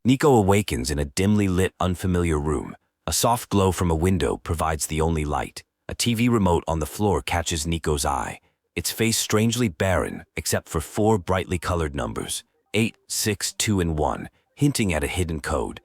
Niko awakens in a dimly lit, unfamiliar room. A soft glow from a window provides the only light. A TV remote on the floor catches Niko's eye, its face strangely barren except for 4 brightly colored numbers, 8, 6, 2, and 1, hinting at a hidden code.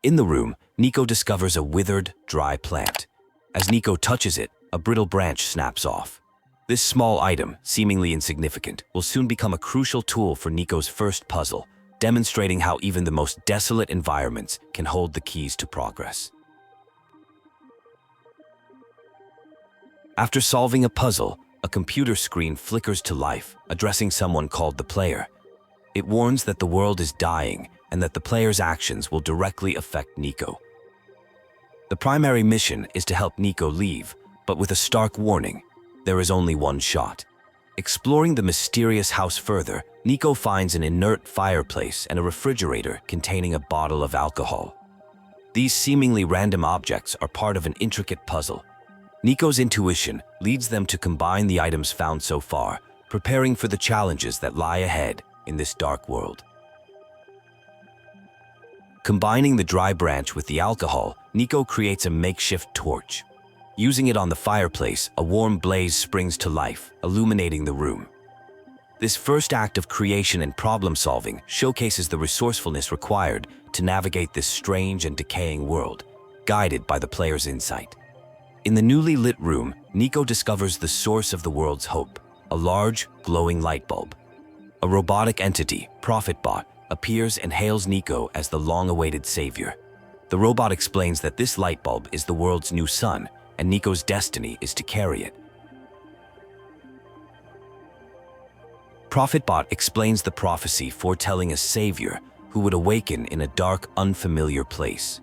In the room, Niko discovers a withered, dry plant. As Niko touches it, a brittle branch snaps off. This small item, seemingly insignificant, will soon become a crucial tool for Niko's first puzzle, demonstrating how even the most desolate environments can hold the keys to progress. After solving a puzzle, a computer screen flickers to life, addressing someone called the player. It warns that the world is dying and that the player's actions will directly affect Niko. The primary mission is to help Niko leave, but with a stark warning: there is only one shot. Exploring the mysterious house further, Niko finds an inert fireplace and a refrigerator containing a bottle of alcohol. These seemingly random objects are part of an intricate puzzle. Niko's intuition leads them to combine the items found so far, preparing for the challenges that lie ahead in this dark world. Combining the dry branch with the alcohol, Niko creates a makeshift torch. Using it on the fireplace, a warm blaze springs to life, illuminating the room. This first act of creation and problem-solving showcases the resourcefulness required to navigate this strange and decaying world, guided by the player's insight. In the newly lit room, Niko discovers the source of the world's hope, a large, glowing light bulb. A robotic entity, Profitbot, appears and hails Niko as the long-awaited savior. The robot explains that this light bulb is the world's new sun, and Niko's destiny is to carry it. Profitbot explains the prophecy foretelling a savior who would awaken in a dark, unfamiliar place.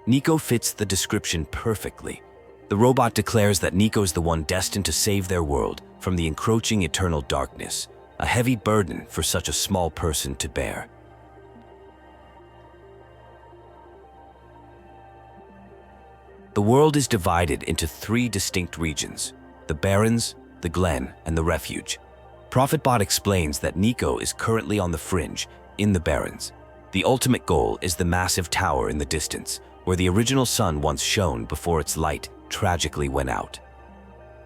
Niko fits the description perfectly. The robot declares that Niko's the one destined to save their world from the encroaching eternal darkness, a heavy burden for such a small person to bear. The world is divided into 3 distinct regions: the Barrens, the Glen, and the Refuge. Profitbot explains that Niko is currently on the fringe, in the Barrens. The ultimate goal is the massive tower in the distance, where the original sun once shone before its light tragically went out.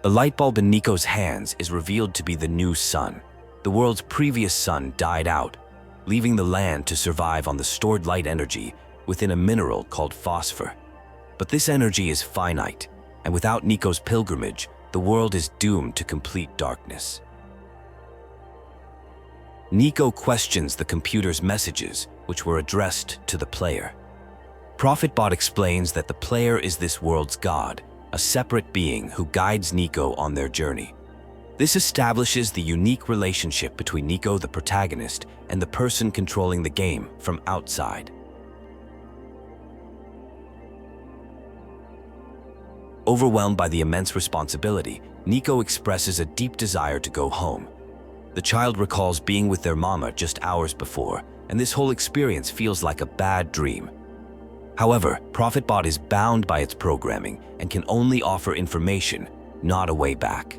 The light bulb in Niko's hands is revealed to be the new sun. The world's previous sun died out, leaving the land to survive on the stored light energy within a mineral called phosphor. But this energy is finite, and without Niko's pilgrimage, the world is doomed to complete darkness. Niko questions the computer's messages, which were addressed to the player. Profitbot explains that the player is this world's god, a separate being who guides Niko on their journey. This establishes the unique relationship between Niko, the protagonist, and the person controlling the game from outside. Overwhelmed by the immense responsibility, Niko expresses a deep desire to go home. The child recalls being with their mama just hours before, and this whole experience feels like a bad dream. However, Profitbot is bound by its programming and can only offer information, not a way back.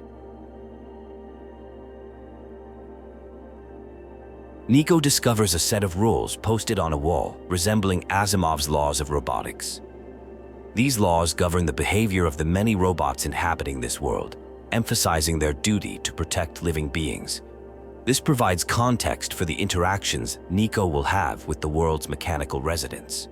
Niko discovers a set of rules posted on a wall, resembling Asimov's laws of robotics. These laws govern the behavior of the many robots inhabiting this world, emphasizing their duty to protect living beings. This provides context for the interactions Niko will have with the world's mechanical residents.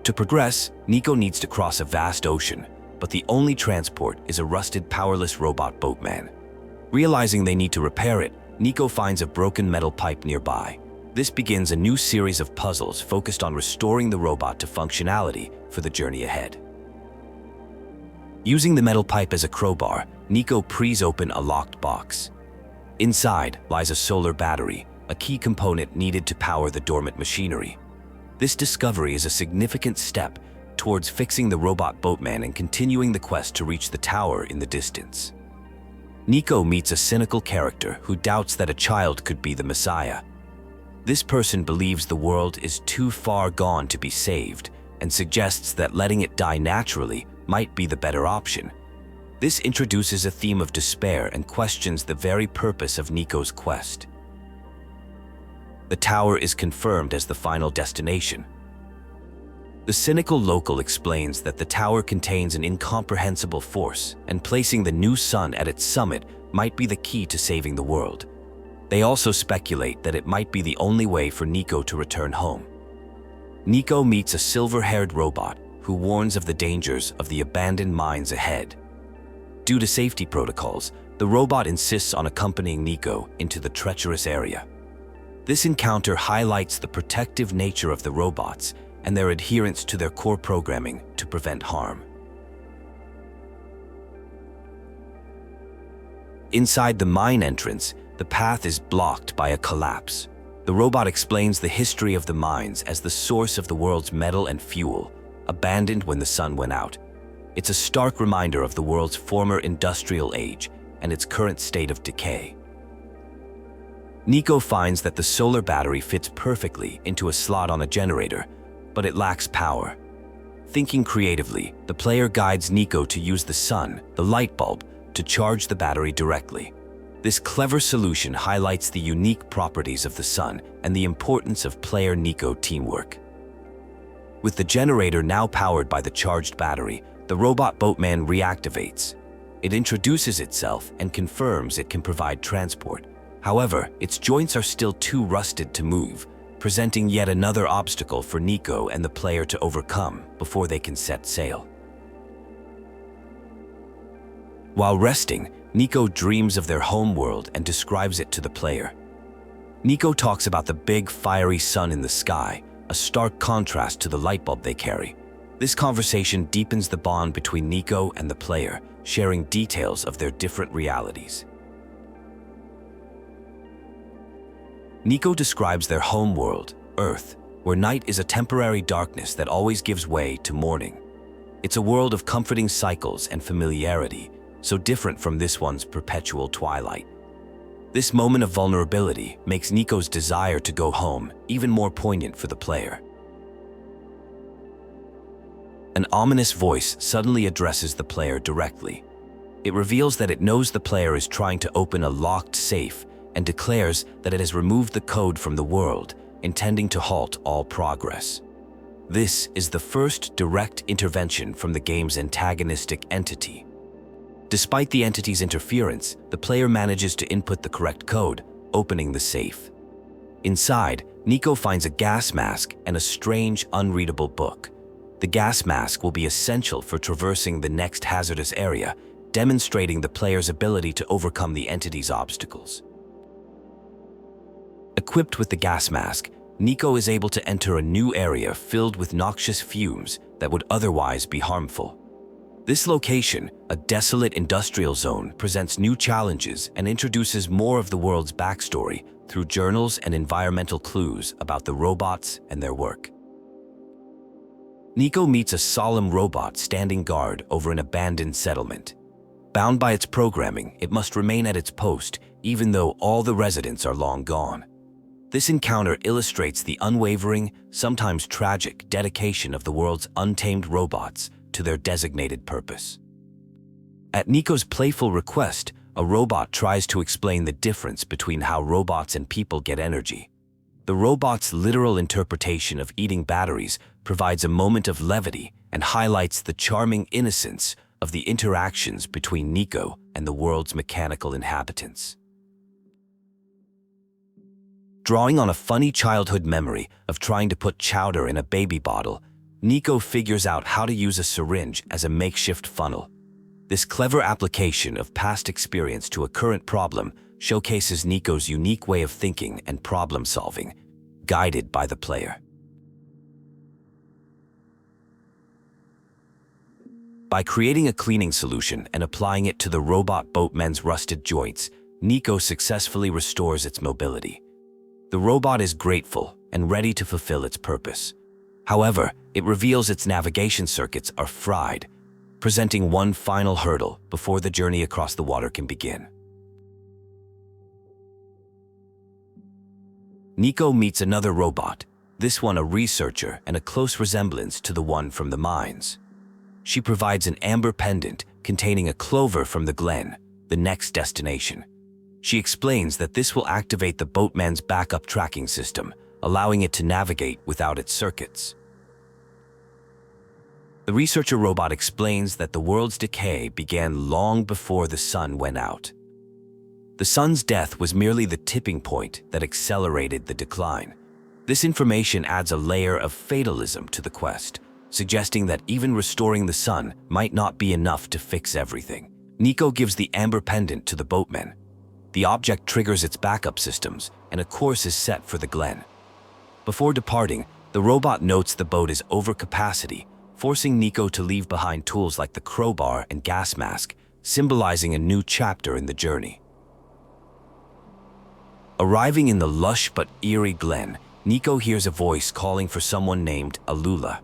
To progress, Niko needs to cross a vast ocean, but the only transport is a rusted, powerless robot boatman. Realizing they need to repair it, Niko finds a broken metal pipe nearby. This begins a new series of puzzles focused on restoring the robot to functionality for the journey ahead. Using the metal pipe as a crowbar, Niko pries open a locked box. Inside lies a solar battery, a key component needed to power the dormant machinery. This discovery is a significant step towards fixing the robot boatman and continuing the quest to reach the tower in the distance. Niko meets a cynical character who doubts that a child could be the Messiah. This person believes the world is too far gone to be saved and suggests that letting it die naturally might be the better option. This introduces a theme of despair and questions the very purpose of Niko's quest. The tower is confirmed as the final destination. The cynical local explains that the tower contains an incomprehensible force, and placing the new sun at its summit might be the key to saving the world. They also speculate that it might be the only way for Niko to return home. Niko meets a silver-haired robot who warns of the dangers of the abandoned mines ahead. Due to safety protocols, the robot insists on accompanying Niko into the treacherous area. This encounter highlights the protective nature of the robots and their adherence to their core programming to prevent harm. Inside the mine entrance, the path is blocked by a collapse. The robot explains the history of the mines as the source of the world's metal and fuel, abandoned when the sun went out. It's a stark reminder of the world's former industrial age and its current state of decay. Niko finds that the solar battery fits perfectly into a slot on a generator, but it lacks power. Thinking creatively, the player guides Niko to use the sun, the light bulb, to charge the battery directly. This clever solution highlights the unique properties of the sun and the importance of player-Niko teamwork. With the generator now powered by the charged battery, the robot boatman reactivates. It introduces itself and confirms it can provide transport. However, its joints are still too rusted to move, presenting yet another obstacle for Niko and the player to overcome before they can set sail. While resting, Niko dreams of their homeworld and describes it to the player. Niko talks about the big, fiery sun in the sky, a stark contrast to the light bulb they carry. This conversation deepens the bond between Niko and the player, sharing details of their different realities. Niko describes their homeworld, Earth, where night is a temporary darkness that always gives way to morning. It's a world of comforting cycles and familiarity, so different from this one's perpetual twilight. This moment of vulnerability makes Niko's desire to go home even more poignant for the player. An ominous voice suddenly addresses the player directly. It reveals that it knows the player is trying to open a locked safe and declares that it has removed the code from the world, intending to halt all progress. This is the first direct intervention from the game's antagonistic entity. Despite the entity's interference, the player manages to input the correct code, opening the safe. Inside, Niko finds a gas mask and a strange, unreadable book. The gas mask will be essential for traversing the next hazardous area, demonstrating the player's ability to overcome the entity's obstacles. Equipped with the gas mask, Niko is able to enter a new area filled with noxious fumes that would otherwise be harmful. This location, a desolate industrial zone, presents new challenges and introduces more of the world's backstory through journals and environmental clues about the robots and their work. Niko meets a solemn robot standing guard over an abandoned settlement. Bound by its programming, it must remain at its post even though all the residents are long gone. This encounter illustrates the unwavering, sometimes tragic, dedication of the world's untamed robots to their designated purpose. At Niko's playful request, a robot tries to explain the difference between how robots and people get energy. The robot's literal interpretation of eating batteries provides a moment of levity and highlights the charming innocence of the interactions between Niko and the world's mechanical inhabitants. Drawing on a funny childhood memory of trying to put chowder in a baby bottle, Niko figures out how to use a syringe as a makeshift funnel. This clever application of past experience to a current problem showcases Niko's unique way of thinking and problem-solving, guided by the player. By creating a cleaning solution and applying it to the robot boatman's rusted joints, Niko successfully restores its mobility. The robot is grateful and ready to fulfill its purpose. However, it reveals its navigation circuits are fried, presenting one final hurdle before the journey across the water can begin. Niko meets another robot, this one a researcher and a close resemblance to the one from the mines. She provides an amber pendant containing a clover from the Glen, the next destination. She explains that this will activate the boatman's backup tracking system, allowing it to navigate without its circuits. The researcher robot explains that the world's decay began long before the sun went out. The sun's death was merely the tipping point that accelerated the decline. This information adds a layer of fatalism to the quest, suggesting that even restoring the sun might not be enough to fix everything. Niko gives the amber pendant to the boatman. The object triggers its backup systems, and a course is set for the Glen. Before departing, the robot notes the boat is over capacity, forcing Niko to leave behind tools like the crowbar and gas mask, symbolizing a new chapter in the journey. Arriving in the lush but eerie Glen, Niko hears a voice calling for someone named Alula.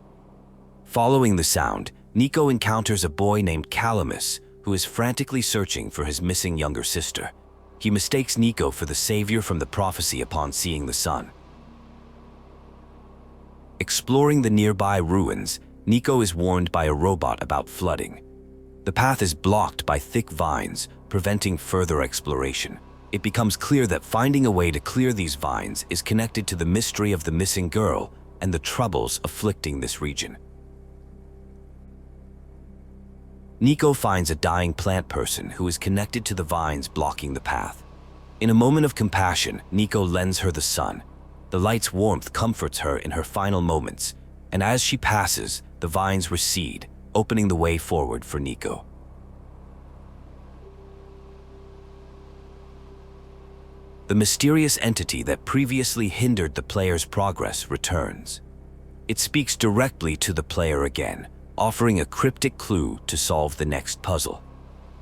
Following the sound, Niko encounters a boy named Calamus, who is frantically searching for his missing younger sister. He mistakes Niko for the savior from the prophecy upon seeing the sun. Exploring the nearby ruins, Niko is warned by a robot about flooding. The path is blocked by thick vines, preventing further exploration. It becomes clear that finding a way to clear these vines is connected to the mystery of the missing girl and the troubles afflicting this region. Niko finds a dying plant person who is connected to the vines blocking the path. In a moment of compassion, Niko lends her the sun. The light's warmth comforts her in her final moments, and as she passes, the vines recede, opening the way forward for Niko. The mysterious entity that previously hindered the player's progress returns. It speaks directly to the player again, offering a cryptic clue to solve the next puzzle.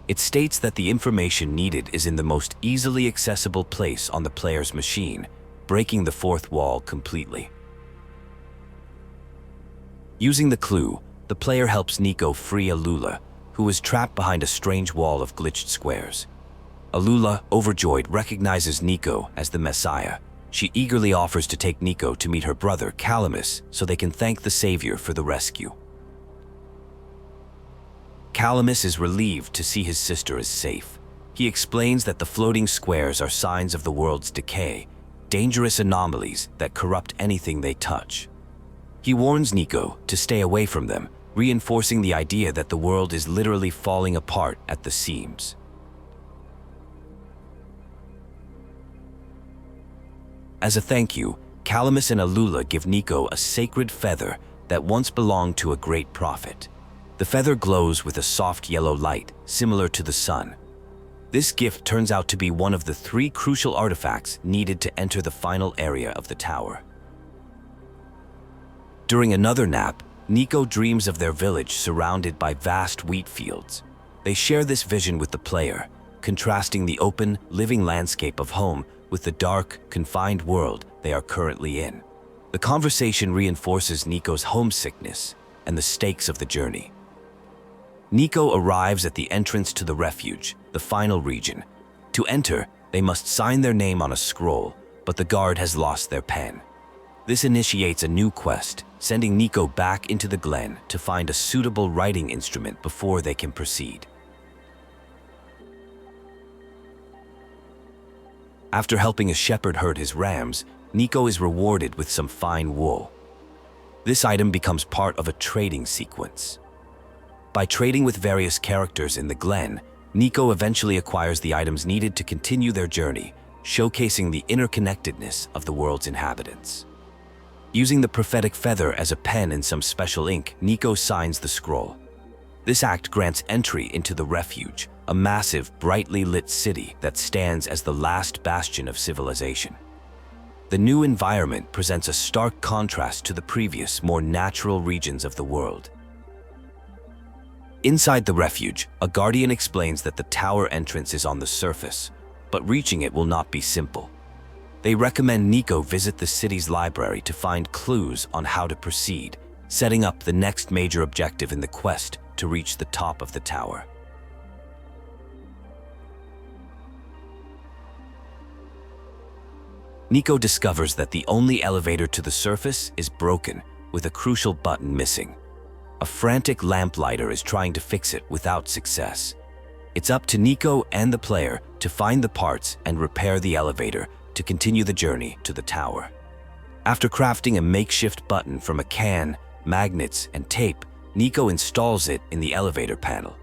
It states that the information needed is in the most easily accessible place on the player's machine, breaking the fourth wall completely. Using the clue, the player helps Niko free Alula, who was trapped behind a strange wall of glitched squares. Alula, overjoyed, recognizes Niko as the Messiah. She eagerly offers to take Niko to meet her brother, Calamus, so they can thank the savior for the rescue. Calamus is relieved to see his sister is safe. He explains that the floating squares are signs of the world's decay, dangerous anomalies that corrupt anything they touch. He warns Niko to stay away from them, reinforcing the idea that the world is literally falling apart at the seams. As a thank you, Calamus and Alula give Niko a sacred feather that once belonged to a great prophet. The feather glows with a soft yellow light, similar to the sun. This gift turns out to be one of the 3 crucial artifacts needed to enter the final area of the tower. During another nap, Niko dreams of their village surrounded by vast wheat fields. They share this vision with the player, contrasting the open, living landscape of home with the dark, confined world they are currently in. The conversation reinforces Niko's homesickness and the stakes of the journey. Niko arrives at the entrance to the Refuge, the final region. To enter, they must sign their name on a scroll, but the guard has lost their pen. This initiates a new quest, sending Niko back into the Glen to find a suitable writing instrument before they can proceed. After helping a shepherd herd his rams, Niko is rewarded with some fine wool. This item becomes part of a trading sequence. By trading with various characters in the Glen, Niko eventually acquires the items needed to continue their journey, showcasing the interconnectedness of the world's inhabitants. Using the prophetic feather as a pen and some special ink, Niko signs the scroll. This act grants entry into the Refuge, a massive, brightly lit city that stands as the last bastion of civilization. The new environment presents a stark contrast to the previous, more natural regions of the world. Inside the Refuge, a guardian explains that the tower entrance is on the surface, but reaching it will not be simple. They recommend Niko visit the city's library to find clues on how to proceed, setting up the next major objective in the quest to reach the top of the tower. Niko discovers that the only elevator to the surface is broken, with a crucial button missing. A frantic lamplighter is trying to fix it without success. It's up to Niko and the player to find the parts and repair the elevator to continue the journey to the tower. After crafting a makeshift button from a can, magnets, and tape, Niko installs it in the elevator panel.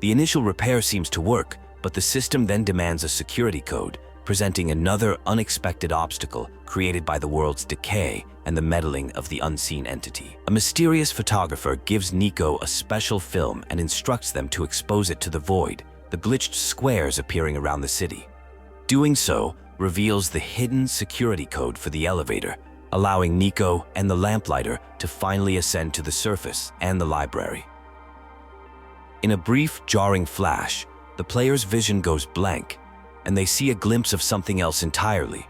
The initial repair seems to work, but the system then demands a security code, presenting another unexpected obstacle created by the world's decay and the meddling of the unseen entity. A mysterious photographer gives Niko a special film and instructs them to expose it to the void, the glitched squares appearing around the city. Doing so reveals the hidden security code for the elevator, allowing Niko and the lamplighter to finally ascend to the surface and the library. In a brief, jarring flash, the player's vision goes blank, and they see a glimpse of something else entirely,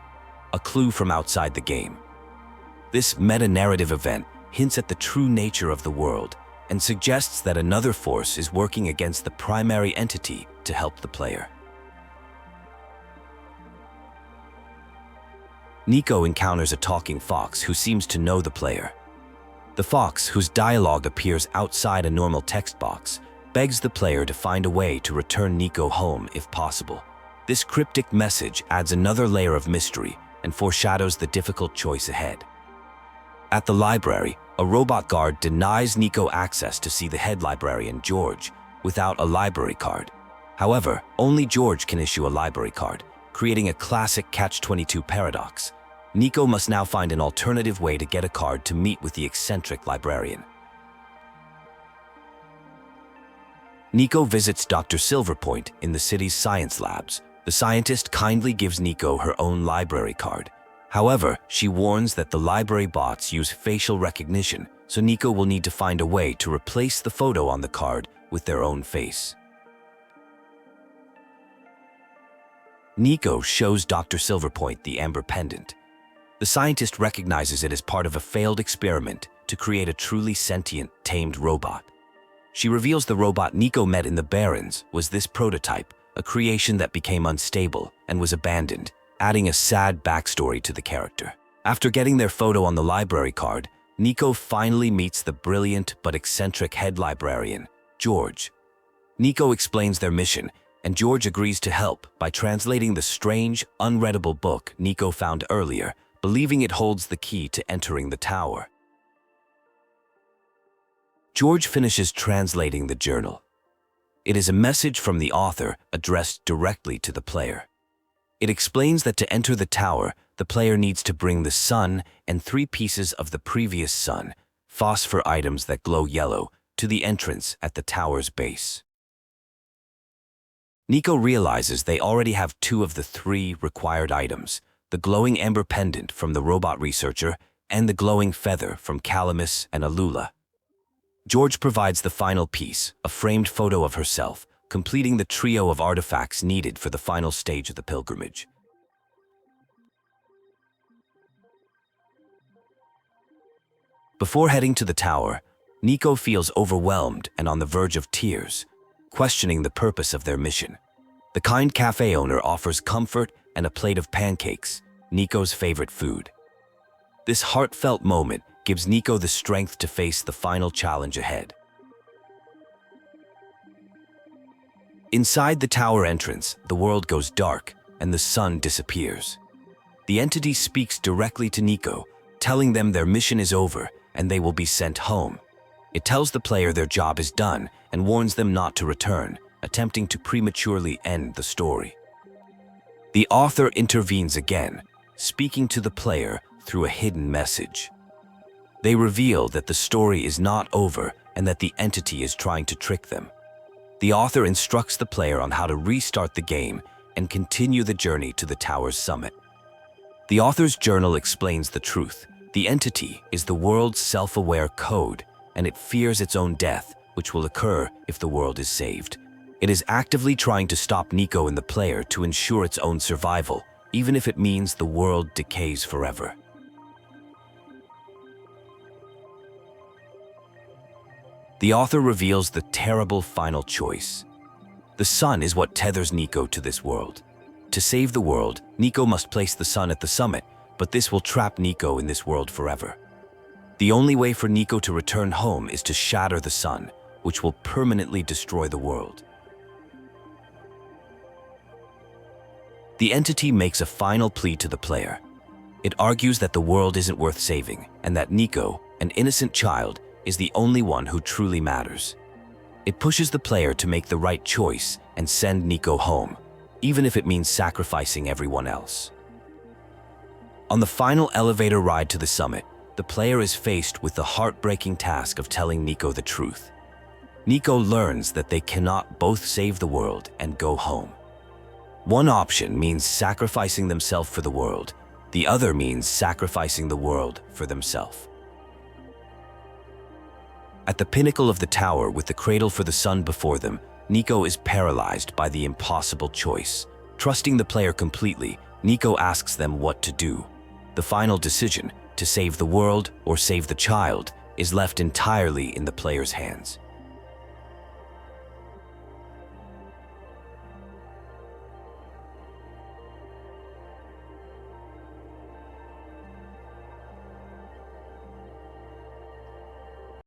a clue from outside the game. This meta-narrative event hints at the true nature of the world and suggests that another force is working against the primary entity to help the player. Niko encounters a talking fox who seems to know the player. The fox, whose dialogue appears outside a normal text box, begs the player to find a way to return Niko home if possible. This cryptic message adds another layer of mystery and foreshadows the difficult choice ahead. At the library, a robot guard denies Niko access to see the head librarian, George, without a library card. However, only George can issue a library card, creating a classic Catch-22 paradox. Niko must now find an alternative way to get a card to meet with the eccentric librarian. Niko visits Dr. Silverpoint in the city's science labs. The scientist kindly gives Niko her own library card. However, she warns that the library bots use facial recognition, so Niko will need to find a way to replace the photo on the card with their own face. Niko shows Dr. Silverpoint the amber pendant. The scientist recognizes it as part of a failed experiment to create a truly sentient, tamed robot. She reveals the robot Niko met in the Barrens was this prototype, a creation that became unstable and was abandoned, adding a sad backstory to the character. After getting their photo on the library card, Niko finally meets the brilliant but eccentric head librarian, George. Niko explains their mission, and George agrees to help by translating the strange, unreadable book Niko found earlier, believing it holds the key to entering the tower. George finishes translating the journal. It is a message from the author addressed directly to the player. It explains that to enter the tower, the player needs to bring the sun and 3 pieces of the previous sun, phosphor items that glow yellow, to the entrance at the tower's base. Niko realizes they already have 2 of the 3 required items, the glowing amber pendant from the robot researcher and the glowing feather from Calamus and Alula. George provides the final piece, a framed photo of herself, completing the trio of artifacts needed for the final stage of the pilgrimage. Before heading to the tower, Niko feels overwhelmed and on the verge of tears, questioning the purpose of their mission. The kind cafe owner offers comfort and a plate of pancakes, Niko's favorite food. This heartfelt moment gives Niko the strength to face the final challenge ahead. Inside the tower entrance, the world goes dark and the sun disappears. The entity speaks directly to Niko, telling them their mission is over and they will be sent home. It tells the player their job is done and warns them not to return, attempting to prematurely end the story. The author intervenes again, speaking to the player through a hidden message. They reveal that the story is not over and that the entity is trying to trick them. The author instructs the player on how to restart the game and continue the journey to the tower's summit. The author's journal explains the truth. The entity is the world's self-aware code, and it fears its own death, which will occur if the world is saved. It is actively trying to stop Niko and the player to ensure its own survival, even if it means the world decays forever. The author reveals the terrible final choice. The sun is what tethers Niko to this world. To save the world, Niko must place the sun at the summit, but this will trap Niko in this world forever. The only way for Niko to return home is to shatter the sun, which will permanently destroy the world. The entity makes a final plea to the player. It argues that the world isn't worth saving, and that Niko, an innocent child, is the only one who truly matters. It pushes the player to make the right choice and send Niko home, even if it means sacrificing everyone else. On the final elevator ride to the summit, the player is faced with the heartbreaking task of telling Niko the truth. Niko learns that they cannot both save the world and go home. One option means sacrificing themselves for the world. The other means sacrificing the world for themselves. At the pinnacle of the tower with the cradle for the sun before them, Niko is paralyzed by the impossible choice. Trusting the player completely, Niko asks them what to do. The final decision, to save the world or save the child, is left entirely in the player's hands.